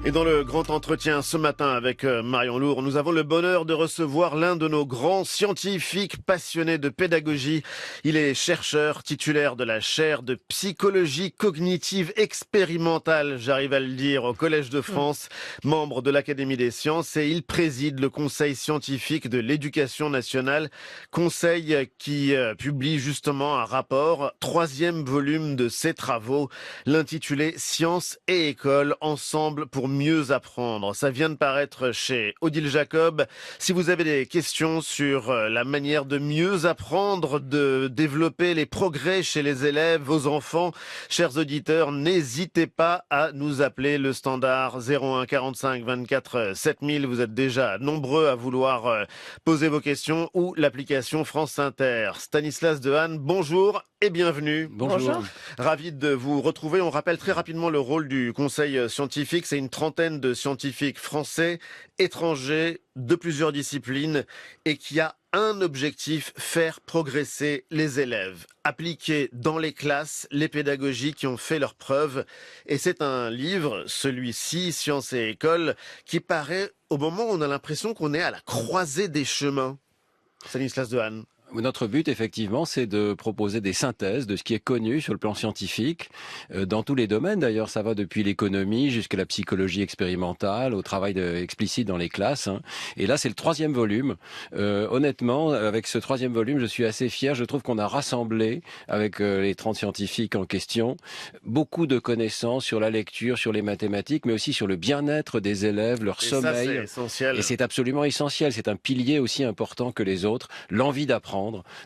Et dans le grand entretien ce matin avec Marion Lourd, nous avons le bonheur de recevoir l'un de nos grands scientifiques passionnés de pédagogie. Il est chercheur titulaire de la chaire de psychologie cognitive expérimentale, j'arrive à le dire, au Collège de France, membre de l'Académie des sciences, et il préside le conseil scientifique de l'éducation nationale, conseil qui publie justement un rapport, 3e volume de ses travaux, l'intitulé Sciences et école, ensemble pour mieux apprendre. Ça vient de paraître chez Odile Jacob. Si vous avez des questions sur la manière de mieux apprendre, de développer les progrès chez les élèves, vos enfants, chers auditeurs, n'hésitez pas à nous appeler. Le standard 01 45 24 7000. Vous êtes déjà nombreux à vouloir poser vos questions, ou l'application France Inter. Stanislas Dehaene, bonjour et bienvenue. Bonjour. Ravi de vous retrouver. On rappelle très rapidement le rôle du conseil scientifique. C'est une trentaine de scientifiques français, étrangers, de plusieurs disciplines, et qui a un objectif: faire progresser les élèves, appliquer dans les classes les pédagogies qui ont fait leurs preuves. Et c'est un livre, celui-ci, Sciences et école, qui paraît au moment où on a l'impression qu'on est à la croisée des chemins. Stanislas Dehaene. Notre but, effectivement, c'est de proposer des synthèses de ce qui est connu sur le plan scientifique, dans tous les domaines. D'ailleurs, ça va depuis l'économie jusqu'à la psychologie expérimentale, au travail explicite dans les classes. Et là, c'est le 3e volume. Honnêtement, avec ce 3e volume, je suis assez fier. Je trouve qu'on a rassemblé, avec les 30 scientifiques en question, beaucoup de connaissances sur la lecture, sur les mathématiques, mais aussi sur le bien-être des élèves, leur sommeil. Ça, c'est essentiel. Et c'est absolument essentiel. C'est un pilier aussi important que les autres. L'envie d'apprendre,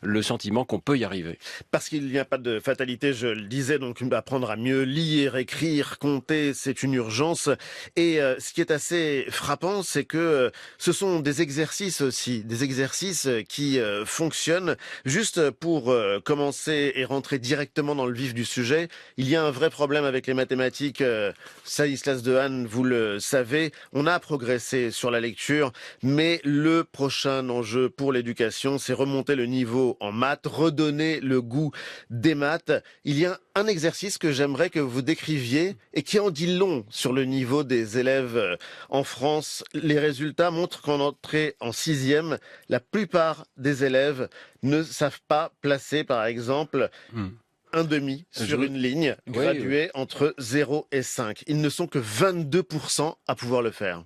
le sentiment qu'on peut y arriver. Parce qu'il n'y a pas de fatalité, je le disais, donc apprendre à mieux lire, écrire, compter, c'est une urgence. Et ce qui est assez frappant, c'est que ce sont des exercices aussi, des exercices qui fonctionnent. Juste pour commencer et rentrer directement dans le vif du sujet, il y a un vrai problème avec les mathématiques. Stanislas Dehaene, vous le savez, on a progressé sur la lecture, mais le prochain enjeu pour l'éducation, c'est remonter le niveau en maths, redonner le goût des maths. Il y a un exercice que j'aimerais que vous décriviez et qui en dit long sur le niveau des élèves en France. Les résultats montrent qu'en entrée en 6e, la plupart des élèves ne savent pas placer, par exemple, un demi sur une ligne graduée entre 0 et 5. Ils ne sont que 22% à pouvoir le faire.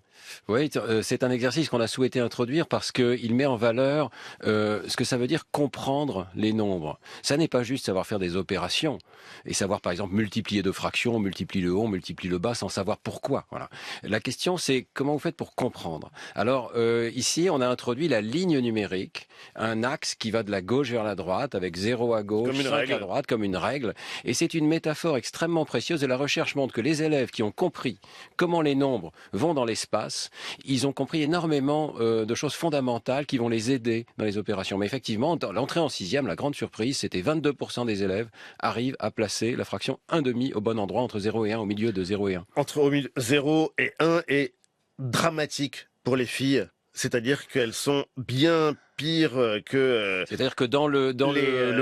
Oui, c'est un exercice qu'on a souhaité introduire parce qu'il met en valeur ce que ça veut dire comprendre les nombres. Ça n'est pas juste savoir faire des opérations et savoir par exemple multiplier 2 fractions, on multiplie le haut, on multiplie le bas sans savoir pourquoi. Voilà. La question c'est comment vous faites pour comprendre. Alors ici on a introduit la ligne numérique, un axe qui va de la gauche vers la droite avec 0 à gauche, 5 à droite comme une règle. Et c'est une métaphore extrêmement précieuse et la recherche montre que les élèves qui ont compris comment les nombres vont dans l'espace, ils ont compris énormément de choses fondamentales qui vont les aider dans les opérations. Mais effectivement, dans l'entrée en 6e, la grande surprise, c'était 22% des élèves arrivent à placer la fraction 1/2 au bon endroit, entre 0 et 1, au milieu de 0 et 1. Entre 0 et 1 est dramatique pour les filles, c'est-à-dire qu'elles sont bien pire que... C'est-à-dire que dans le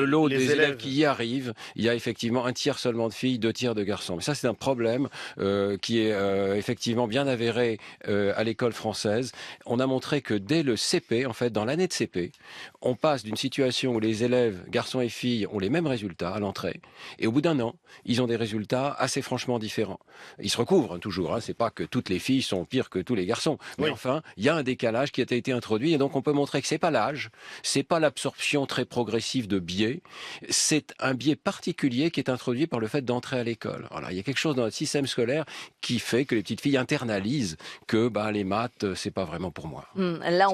lot des élèves qui y arrivent, il y a effectivement un tiers seulement de filles, 2 tiers de garçons. Mais ça, c'est un problème qui est effectivement bien avéré à l'école française. On a montré que dès le CP, en fait, dans l'année de CP, on passe d'une situation où les élèves, garçons et filles, ont les mêmes résultats à l'entrée, et au bout d'un an, ils ont des résultats assez franchement différents. Ils se recouvrent toujours, c'est pas que toutes les filles sont pires que tous les garçons, mais enfin, il y a un décalage qui a été introduit, et donc on peut montrer que c'est pas l'âge, c'est pas l'absorption très progressive de biais, c'est un biais particulier qui est introduit par le fait d'entrer à l'école. Voilà, il y a quelque chose dans notre système scolaire qui fait que les petites filles internalisent que les maths, c'est pas vraiment pour moi. Là,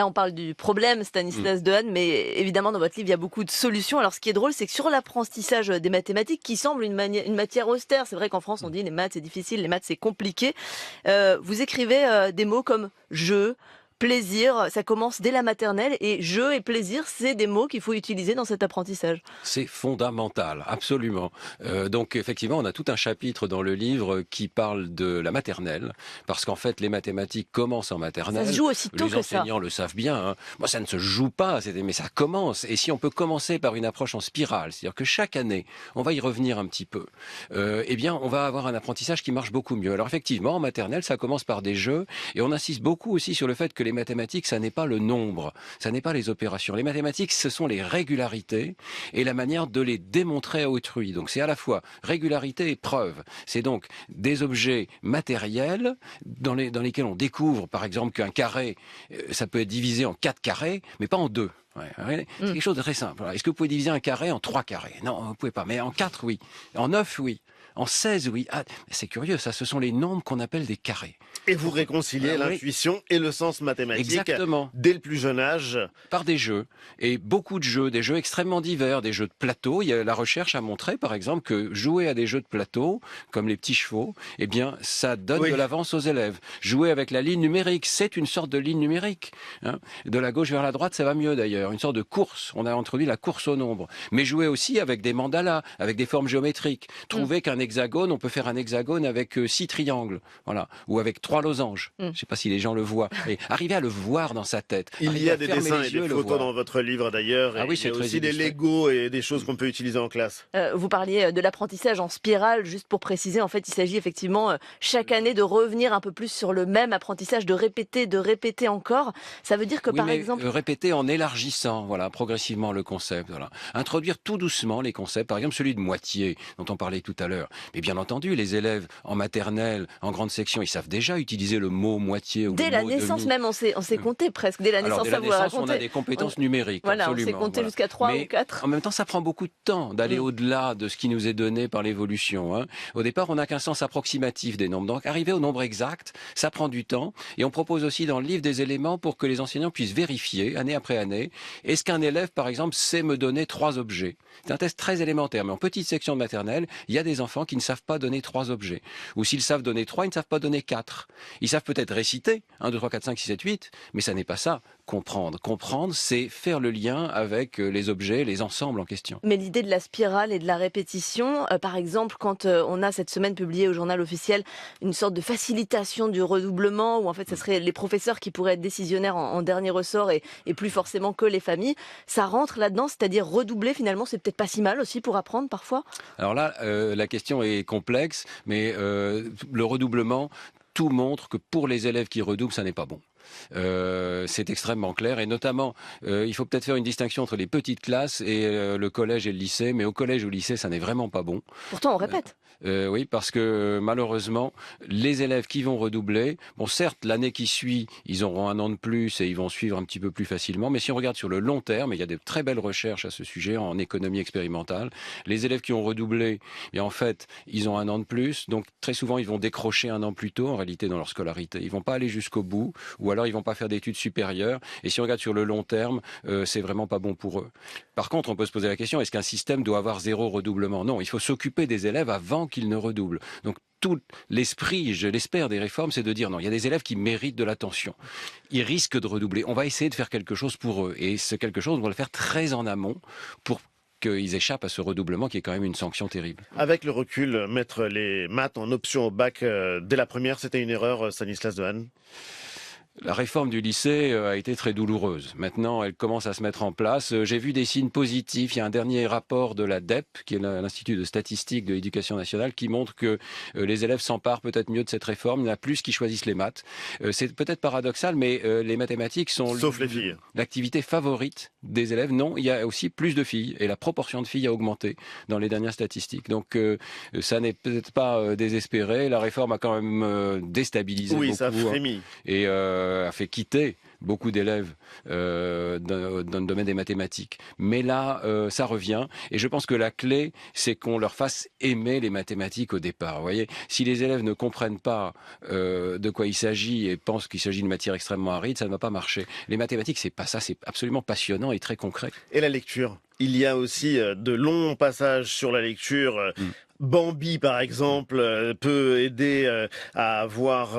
on parle du problème, Stanislas Dehaene, mais évidemment, dans votre livre, il y a beaucoup de solutions. Alors, ce qui est drôle, c'est que sur l'apprentissage des mathématiques, qui semble une matière austère, c'est vrai qu'en France, on dit les maths, c'est difficile, les maths, c'est compliqué. Vous écrivez des mots comme « jeu », plaisir, ça commence dès la maternelle et jeu et plaisir, c'est des mots qu'il faut utiliser dans cet apprentissage. C'est fondamental, absolument. Donc effectivement, on a tout un chapitre dans le livre qui parle de la maternelle, parce qu'en fait, les mathématiques commencent en maternelle. Ça se joue aussi tôt Les que ça. enseignants le savent bien. Hein. Moi, ça ne se joue pas, mais ça commence. Et si on peut commencer par une approche en spirale, c'est-à-dire que chaque année, on va y revenir un petit peu, eh bien, on va avoir un apprentissage qui marche beaucoup mieux. Alors effectivement, en maternelle, ça commence par des jeux, et on insiste beaucoup aussi sur le fait que les mathématiques, ça n'est pas le nombre, ça n'est pas les opérations. Les mathématiques, ce sont les régularités et la manière de les démontrer à autrui. Donc c'est à la fois régularité et preuve. C'est donc des objets matériels dans lesquels on découvre, par exemple, qu'un carré, ça peut être divisé en 4 carrés, mais pas en 2. Ouais, c'est quelque chose de très simple. Est-ce que vous pouvez diviser un carré en 3 carrés? Non, vous pouvez pas. Mais en 4, oui. En 9, oui. En 16, oui. Ah, c'est curieux, ça, ce sont les nombres qu'on appelle des carrés. Et vous réconciliez l'intuition et le sens mathématique Exactement. Dès le plus jeune âge. Par des jeux. Et beaucoup de jeux, des jeux extrêmement divers, des jeux de plateau. La recherche a montré, par exemple, que jouer à des jeux de plateau, comme les petits chevaux, eh bien, ça donne de l'avance aux élèves. Jouer avec la ligne numérique, c'est une sorte de ligne numérique. Hein. De la gauche vers la droite, ça va mieux d'ailleurs. Une sorte de course. On a introduit la course au nombre. Mais jouer aussi avec des mandalas, avec des formes géométriques. Trouver qu'un hexagone, on peut faire un hexagone avec 6 triangles. Voilà. Ou avec 3 losanges. Je ne sais pas si les gens le voient. Mais arriver à le voir dans sa tête. Il y a des dessins et des photos dans votre livre d'ailleurs. Ah oui, il y a aussi des Legos et des choses qu'on peut utiliser en classe. Vous parliez de l'apprentissage en spirale, juste pour préciser, en fait, il s'agit effectivement chaque année de revenir un peu plus sur le même apprentissage, de répéter encore. Ça veut dire que par exemple... répéter en élargissant, voilà, progressivement le concept. Voilà. Introduire tout doucement les concepts, par exemple celui de moitié dont on parlait tout à l'heure. Mais bien entendu, les élèves en maternelle, en grande section, ils savent déjà utiliser le mot moitié ou dès le la mot naissance demi. même, on sait compter presque. Dès la naissance, Dès la ça vous l'a naissance, on raconté. a des compétences numériques. Voilà, absolument, on sait compter jusqu'à 3 ou 4. En même temps, ça prend beaucoup de temps d'aller au-delà de ce qui nous est donné par l'évolution. Hein. Au départ, on n'a qu'un sens approximatif des nombres. Donc, arriver au nombre exact, ça prend du temps. Et on propose aussi dans le livre des éléments pour que les enseignants puissent vérifier, année après année, est-ce qu'un élève, par exemple, sait me donner 3 objets? C'est un test très élémentaire. Mais en petite section de maternelle, il y a des enfants qui ne savent pas donner 3 objets. Ou s'ils savent donner 3, ils ne savent pas donner 4. Ils savent peut-être réciter 1, 2, 3, 4, 5, 6, 7, 8, mais ça n'est pas ça. Comprendre. Comprendre, c'est faire le lien avec les objets, les ensembles en question. Mais l'idée de la spirale et de la répétition, par exemple, quand on a cette semaine publié au journal officiel une sorte de facilitation du redoublement, où en fait, ça serait les professeurs qui pourraient être décisionnaires en dernier ressort et plus forcément que les familles, ça rentre là-dedans, c'est-à-dire redoubler finalement, c'est peut-être pas si mal aussi pour apprendre parfois? Alors là, la question est complexe, mais le redoublement, tout montre que pour les élèves qui redoublent, ça n'est pas bon. C'est extrêmement clair et notamment il faut peut-être faire une distinction entre les petites classes et le collège et le lycée, mais au collège ou au lycée ça n'est vraiment pas bon. Pourtant on répète. Oui, parce que malheureusement, les élèves qui vont redoubler, bon certes, l'année qui suit, ils auront 1 an de plus et ils vont suivre un petit peu plus facilement, mais si on regarde sur le long terme, et il y a de très belles recherches à ce sujet en économie expérimentale, les élèves qui ont redoublé, et en fait, ils ont 1 an de plus, donc très souvent, ils vont décrocher 1 an plus tôt, en réalité, dans leur scolarité. Ils vont pas aller jusqu'au bout, ou alors ils vont pas faire d'études supérieures, et si on regarde sur le long terme, c'est vraiment pas bon pour eux. Par contre, on peut se poser la question, est-ce qu'un système doit avoir 0 redoublement? Non, il faut s'occuper des élèves avant qu'ils ne redoublent. Donc tout l'esprit, je l'espère, des réformes, c'est de dire non, il y a des élèves qui méritent de l'attention. Ils risquent de redoubler. On va essayer de faire quelque chose pour eux. Et ce quelque chose, on va le faire très en amont pour qu'ils échappent à ce redoublement qui est quand même une sanction terrible. Avec le recul, mettre les maths en option au bac dès la première, c'était une erreur, Stanislas Dehaene? La réforme du lycée a été très douloureuse. Maintenant, elle commence à se mettre en place. J'ai vu des signes positifs. Il y a un dernier rapport de la DEP, qui est l'Institut de statistique de l'éducation nationale, qui montre que les élèves s'emparent peut-être mieux de cette réforme. Il y en a plus qui choisissent les maths. C'est peut-être paradoxal, mais les mathématiques sont... Sauf les filles. L'activité favorite des élèves. Non, il y a aussi plus de filles. Et la proportion de filles a augmenté dans les dernières statistiques. Donc, ça n'est peut-être pas désespéré. La réforme a quand même déstabilisé beaucoup. Oui, ça a frémi. Et a fait quitter beaucoup d'élèves dans le domaine des mathématiques. Mais là, ça revient. Et je pense que la clé, c'est qu'on leur fasse aimer les mathématiques au départ. Vous voyez, si les élèves ne comprennent pas de quoi il s'agit et pensent qu'il s'agit d'une matière extrêmement aride, ça ne va pas marcher. Les mathématiques, c'est pas ça. C'est absolument passionnant et très concret. Et la lecture? Il y a aussi de longs passages sur la lecture. Bambi, par exemple, peut aider à avoir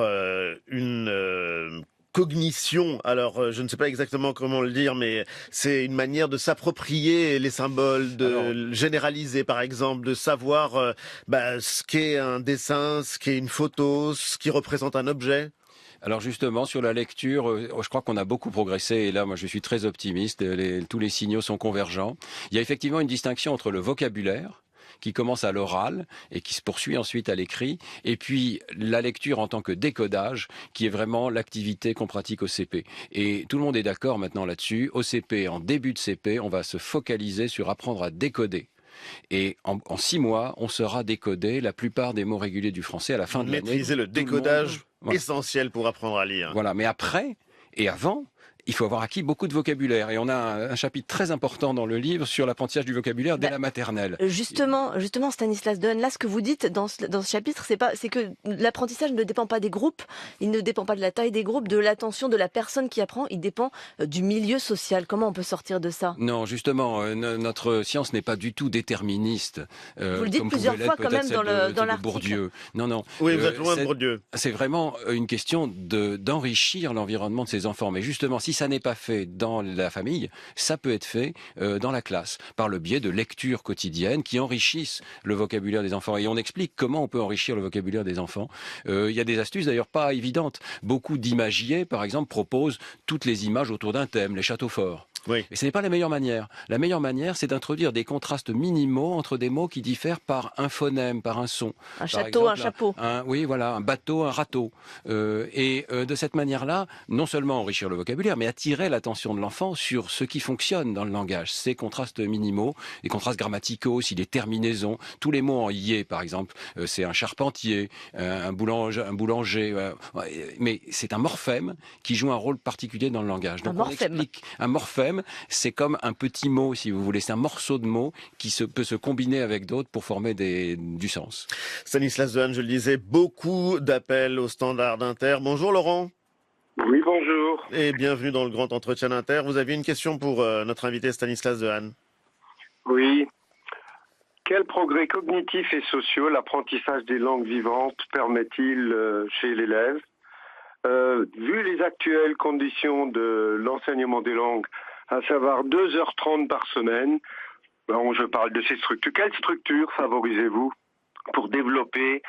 une cognition. Alors, je ne sais pas exactement comment le dire, mais c'est une manière de s'approprier les symboles, de généraliser, par exemple, de savoir ce qu'est un dessin, ce qu'est une photo, ce qui représente un objet. Alors justement, sur la lecture, je crois qu'on a beaucoup progressé et là, moi, je suis très optimiste. Tous les signaux sont convergents. Il y a effectivement une distinction entre le vocabulaire, qui commence à l'oral et qui se poursuit ensuite à l'écrit, et puis la lecture en tant que décodage, qui est vraiment l'activité qu'on pratique au CP. Et tout le monde est d'accord maintenant là-dessus. Au CP, en début de CP, on va se focaliser sur apprendre à décoder. Et en 6 mois, on saura décoder la plupart des mots réguliers du français à la fin de l'année. Maîtriser le décodage essentiel pour apprendre à lire. Voilà, mais après et avant, il faut avoir acquis beaucoup de vocabulaire. Et on a un chapitre très important dans le livre sur l'apprentissage du vocabulaire dès la maternelle. Justement, Stanislas Dehaene, là, ce que vous dites dans ce chapitre, c'est que l'apprentissage ne dépend pas des groupes, il ne dépend pas de la taille des groupes, de l'attention de la personne qui apprend, il dépend du milieu social. Comment on peut sortir de ça? Non, justement, notre science n'est pas du tout déterministe. Vous le dites plusieurs fois quand même dans l'article. Bourdieu. Non. Oui, vous êtes loin de Bourdieu. C'est vraiment une question d'enrichir l'environnement de ses enfants. Mais justement, si ça n'est pas fait dans la famille, ça peut être fait dans la classe, par le biais de lectures quotidiennes qui enrichissent le vocabulaire des enfants. Et on explique comment on peut enrichir le vocabulaire des enfants. Il y a des astuces d'ailleurs pas évidentes. Beaucoup d'imagiers, par exemple, proposent toutes les images autour d'un thème, les châteaux forts. Oui. Et ce n'est pas la meilleure manière. La meilleure manière, c'est d'introduire des contrastes minimaux entre des mots qui diffèrent par un phonème, par un son. Un château, un chapeau. Oui, voilà, un bateau, un râteau. De cette manière-là, non seulement enrichir le vocabulaire, mais attirer l'attention de l'enfant sur ce qui fonctionne dans le langage. Ces contrastes minimaux, les contrastes grammaticaux aussi, les terminaisons, tous les mots en ié, par exemple, c'est un charpentier, un boulanger. Mais c'est un morphème qui joue un rôle particulier dans le langage. Donc on explique un morphème. C'est comme un petit mot, si vous voulez. C'est un morceau de mot qui peut se combiner avec d'autres pour former du sens. Stanislas Dehaene, je le disais, beaucoup d'appels au standard d'Inter. Bonjour Laurent. Oui, bonjour. Et bienvenue dans le grand entretien d'Inter. Vous aviez une question pour notre invité Stanislas Dehaene. Oui. Quels progrès cognitifs et sociaux l'apprentissage des langues vivantes permet-il chez l'élève ? Vu les actuelles conditions de l'enseignement des langues, à savoir 2h30 par semaine, je parle de ces structures. Quelles structures favorisez-vous pour développer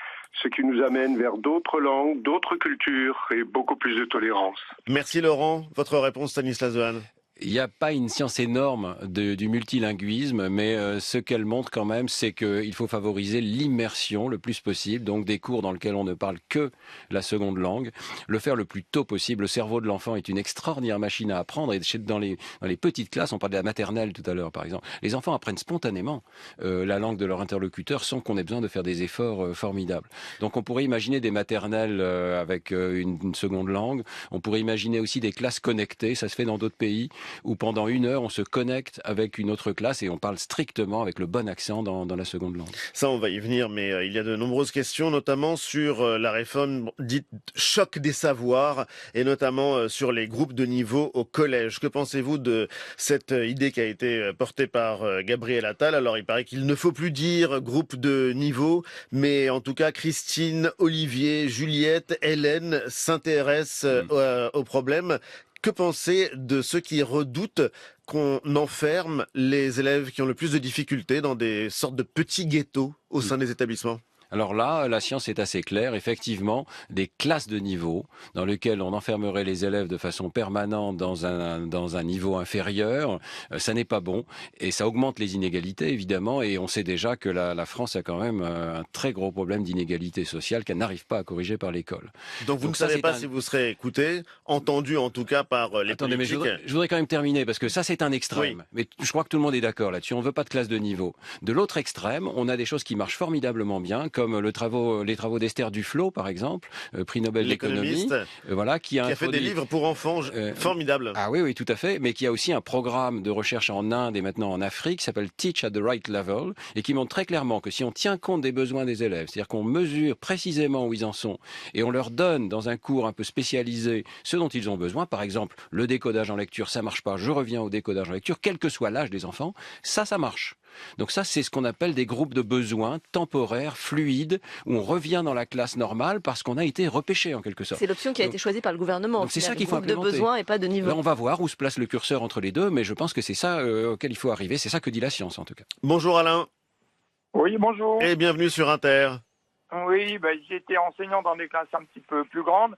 ce qui nous amène vers d'autres langues, d'autres cultures et beaucoup plus de tolérance? Merci Laurent. Votre réponse, Stanislas Dehaene. Il n'y a pas une science énorme du multilinguisme, mais ce qu'elle montre quand même, c'est qu'il faut favoriser l'immersion le plus possible, donc des cours dans lesquels on ne parle que la seconde langue, le faire le plus tôt possible. Le cerveau de l'enfant est une extraordinaire machine à apprendre, et dans les petites classes, on parlait de la maternelle tout à l'heure par exemple, les enfants apprennent spontanément la langue de leur interlocuteur sans qu'on ait besoin de faire des efforts formidables. Donc on pourrait imaginer des maternelles avec une seconde langue, on pourrait imaginer aussi des classes connectées, ça se fait dans d'autres pays, où pendant 1 heure, on se connecte avec une autre classe et on parle strictement avec le bon accent dans la seconde langue. Ça, on va y venir, mais il y a de nombreuses questions, notamment sur la réforme dite choc des savoirs, et notamment sur les groupes de niveau au collège. Que pensez-vous de cette idée qui a été portée par Gabriel Attal? Alors, il paraît qu'il ne faut plus dire groupe de niveau, mais en tout cas, Christine, Olivier, Juliette, Hélène s'intéressent au problème. Que penser de ceux qui redoutent qu'on enferme les élèves qui ont le plus de difficultés dans des sortes de petits ghettos au sein des établissements ? Alors là, la science est assez claire. Effectivement, des classes de niveau dans lesquelles on enfermerait les élèves de façon permanente dans un niveau inférieur, ça n'est pas bon. Et ça augmente les inégalités, évidemment. Et on sait déjà que la France a quand même un très gros problème d'inégalité sociale qu'elle n'arrive pas à corriger par l'école. Donc vous ne savez pas si vous serez écouté, entendu en tout cas par les Attendez, politiques. mais je voudrais quand même terminer, parce que ça c'est un extrême. Oui. Mais je crois que tout le monde est d'accord là-dessus. On ne veut pas de classe de niveau. De l'autre extrême, on a des choses qui marchent formidablement bien, comme les travaux d'Esther Duflo, par exemple, prix Nobel d'économie, qui a fait des livres pour enfants formidables. Ah oui, tout à fait, mais qui a aussi un programme de recherche en Inde et maintenant en Afrique, qui s'appelle Teach at the Right Level, et qui montre très clairement que si on tient compte des besoins des élèves, c'est-à-dire qu'on mesure précisément où ils en sont, et on leur donne dans un cours un peu spécialisé ce dont ils ont besoin, par exemple, le décodage en lecture, ça marche pas, je reviens au décodage en lecture, quel que soit l'âge des enfants, ça marche. Donc ça, c'est ce qu'on appelle des groupes de besoins temporaires, fluides, où on revient dans la classe normale parce qu'on a été repêché en quelque sorte. C'est l'option qui a été choisie par le gouvernement. Donc c'est ça qu'il faut groupe de implémenter. besoins et pas de niveau. Là, on va voir où se place le curseur entre les deux, mais je pense que c'est ça auquel il faut arriver. C'est ça que dit la science, en tout cas. Bonjour Alain. Oui, bonjour. Et bienvenue sur Inter. Oui, j'étais enseignant dans des classes un petit peu plus grandes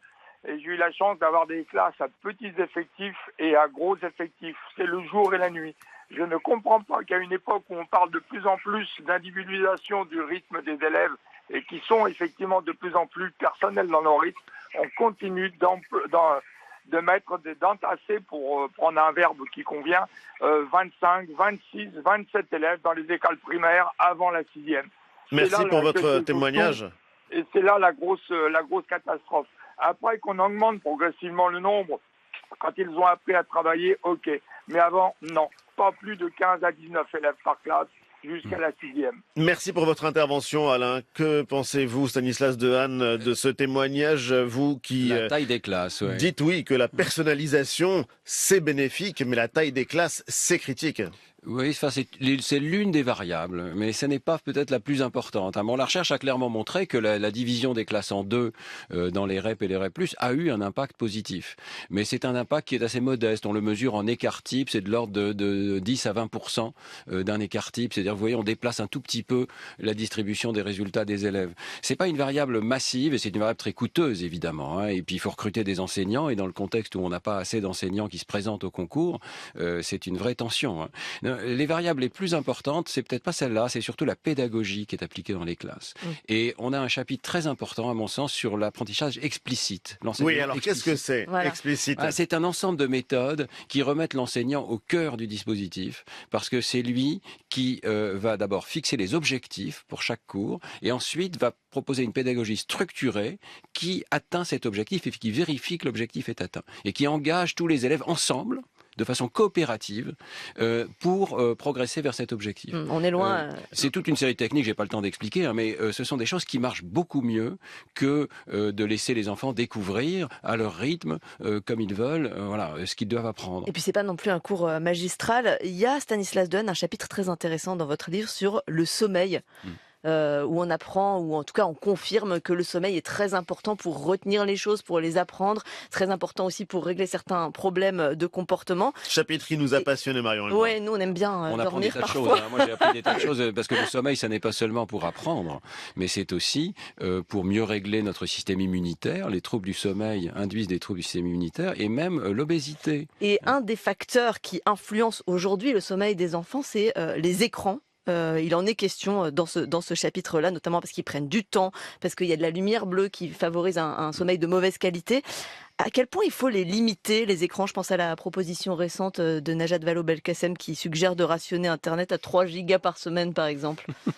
et j'ai eu la chance d'avoir des classes à petits effectifs et à gros effectifs. C'est le jour et la nuit. Je ne comprends pas qu'à une époque où on parle de plus en plus d'individualisation du rythme des élèves et qui sont effectivement de plus en plus personnels dans leur rythme, on continue de mettre d'entasser, pour prendre un verbe qui convient, 25, 26, 27 élèves dans les écoles primaires avant la 6e. Merci pour votre témoignage. Et c'est là la grosse catastrophe. Après qu'on augmente progressivement le nombre, quand ils ont appris à travailler, ok. Mais avant, non. Pas plus de 15 à 19 élèves par classe jusqu'à la 6e. Merci pour votre intervention, Alain. Que pensez-vous, Stanislas Dehaene, de ce témoignage, vous qui La taille des classes, ouais. dites oui que la personnalisation, c'est bénéfique, mais la taille des classes, c'est critique. Oui, enfin, c'est l'une des variables, mais ce n'est pas peut-être la plus importante. Bon, la recherche a clairement montré que la division des classes en deux dans les REP et les REP+, a eu un impact positif. Mais c'est un impact qui est assez modeste. On le mesure en écart type, c'est de l'ordre de 10 à 20% d'un écart type. C'est-à-dire, vous voyez, on déplace un tout petit peu la distribution des résultats des élèves. C'est pas une variable massive et c'est une variable très coûteuse, évidemment. Et puis, il faut recruter des enseignants et dans le contexte où on n'a pas assez d'enseignants qui se présentent au concours, c'est une vraie tension. Les variables les plus importantes, c'est peut-être pas celle-là, c'est surtout la pédagogie qui est appliquée dans les classes. Et on a un chapitre très important, à mon sens, sur l'apprentissage explicite. Oui, alors qu'est-ce que c'est, explicite? C'est un ensemble de méthodes qui remettent l'enseignant au cœur du dispositif, parce que c'est lui qui va d'abord fixer les objectifs pour chaque cours, et ensuite va proposer une pédagogie structurée qui atteint cet objectif et qui vérifie que l'objectif est atteint, et qui engage tous les élèves ensemble, de façon coopérative, pour progresser vers cet objectif. On est loin. C'est toute une série de techniques, j'ai pas le temps d'expliquer, mais ce sont des choses qui marchent beaucoup mieux que de laisser les enfants découvrir à leur rythme, comme ils veulent, voilà, ce qu'ils doivent apprendre. Et puis c'est pas non plus un cours magistral. Il y a, Stanislas Dehaene, un chapitre très intéressant dans votre livre sur le sommeil. Où on apprend, ou en tout cas on confirme que le sommeil est très important pour retenir les choses, pour les apprendre, très important aussi pour régler certains problèmes de comportement. Chapitre qui nous a passionné, Marion. Oui, nous on aime bien on apprend dormir des tas de parfois. choses. Moi j'ai appris des tas de choses parce que le sommeil, ça n'est pas seulement pour apprendre, mais c'est aussi pour mieux régler notre système immunitaire. Les troubles du sommeil induisent des troubles du système immunitaire et même l'obésité. Et un des facteurs qui influence aujourd'hui le sommeil des enfants, c'est les écrans. Il en est question dans ce chapitre-là, notamment parce qu'ils prennent du temps, parce qu'il y a de la lumière bleue qui favorise un sommeil de mauvaise qualité. À quel point il faut les limiter, les écrans? Je pense à la proposition récente de Najat Vallaud-Belkacem qui suggère de rationner Internet à 3 gigas par semaine, par exemple. Je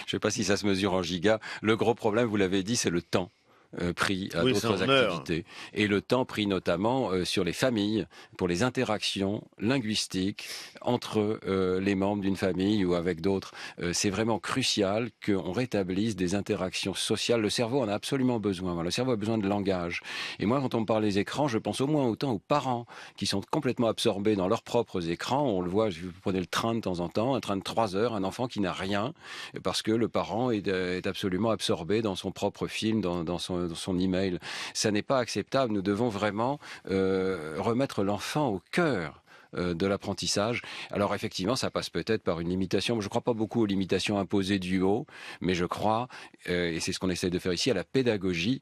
ne sais pas si ça se mesure en gigas. Le gros problème, vous l'avez dit, c'est le temps pris à d'autres activités. Et le temps pris notamment sur les familles, pour les interactions linguistiques entre les membres d'une famille ou avec d'autres. C'est vraiment crucial qu'on rétablisse des interactions sociales. Le cerveau en a absolument besoin. Le cerveau a besoin de langage. Et moi, quand on me parle des écrans, je pense au moins autant aux parents qui sont complètement absorbés dans leurs propres écrans. On le voit, vous prenez le train de temps en temps, un train de 3 heures, un enfant qui n'a rien, parce que le parent est absolument absorbé dans son propre film, dans son email. Ça n'est pas acceptable. Nous devons vraiment remettre l'enfant au cœur de l'apprentissage. Alors effectivement, ça passe peut-être par une limitation. Je ne crois pas beaucoup aux limitations imposées du haut, mais je crois, et c'est ce qu'on essaie de faire ici, à la pédagogie.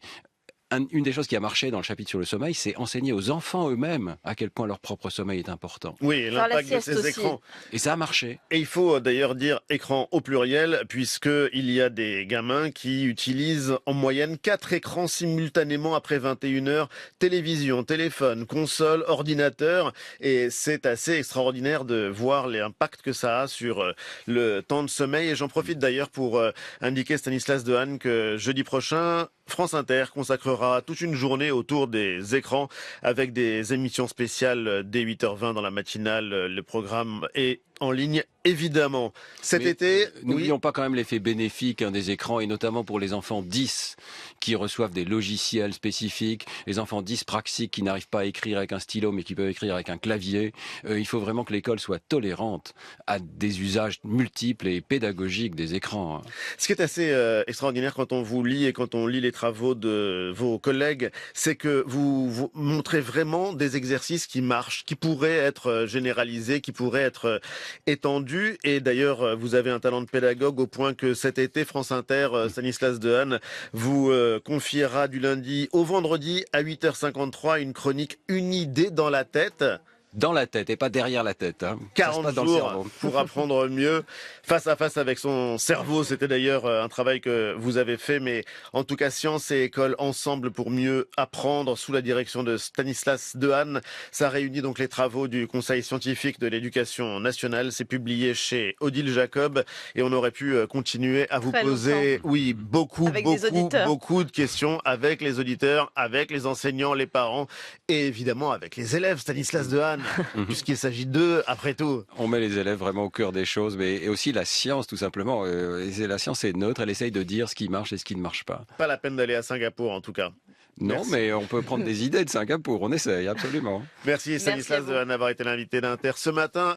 Une des choses qui a marché dans le chapitre sur le sommeil, c'est enseigner aux enfants eux-mêmes à quel point leur propre sommeil est important. Oui, l'impact de ces écrans. Et ça a marché. Et il faut d'ailleurs dire écran au pluriel, puisqu'il y a des gamins qui utilisent en moyenne 4 écrans simultanément après 21 heures, télévision, téléphone, console, ordinateur, et c'est assez extraordinaire de voir l'impact que ça a sur le temps de sommeil. Et j'en profite d'ailleurs pour indiquer, Stanislas Dehaene, que jeudi prochain, France Inter consacrera toute une journée autour des écrans avec des émissions spéciales dès 8h20 dans la matinale. Le programme est en ligne, évidemment. Cet été, n'oublions pas quand même l'effet bénéfique des écrans, et notamment pour les enfants 10 qui reçoivent des logiciels spécifiques, les enfants dyspraxiques qui n'arrivent pas à écrire avec un stylo mais qui peuvent écrire avec un clavier. Il faut vraiment que l'école soit tolérante à des usages multiples et pédagogiques des écrans. Ce qui est assez extraordinaire quand on vous lit et quand on lit les travaux de vos collègues, c'est que vous montrez vraiment des exercices qui marchent, qui pourraient être généralisés, qui pourraient être étendus. Et d'ailleurs, vous avez un talent de pédagogue au point que cet été, France Inter, Stanislas Dehaene, vous confiera du lundi au vendredi à 8h53 une chronique Une idée dans la tête. Dans la tête et pas derrière la tête. 40 jours pour apprendre mieux face à face avec son cerveau. C'était d'ailleurs un travail que vous avez fait, mais en tout cas, science et école ensemble pour mieux apprendre sous la direction de Stanislas Dehaene. Ça réunit donc les travaux du Conseil scientifique de l'éducation nationale. C'est publié chez Odile Jacob et on aurait pu continuer à vous poser, beaucoup de questions avec les auditeurs, avec les enseignants, les parents et évidemment avec les élèves. Stanislas Dehaene. Puisqu'il s'agit d'eux, après tout. On met les élèves vraiment au cœur des choses, mais et aussi la science, tout simplement. La science est neutre, elle essaye de dire ce qui marche et ce qui ne marche pas. Pas la peine d'aller à Singapour, en tout cas. Non, Merci. mais on peut prendre des idées de Singapour, on essaye, absolument. Merci Stanislas Dehaene d'avoir été l'invité d'Inter ce matin.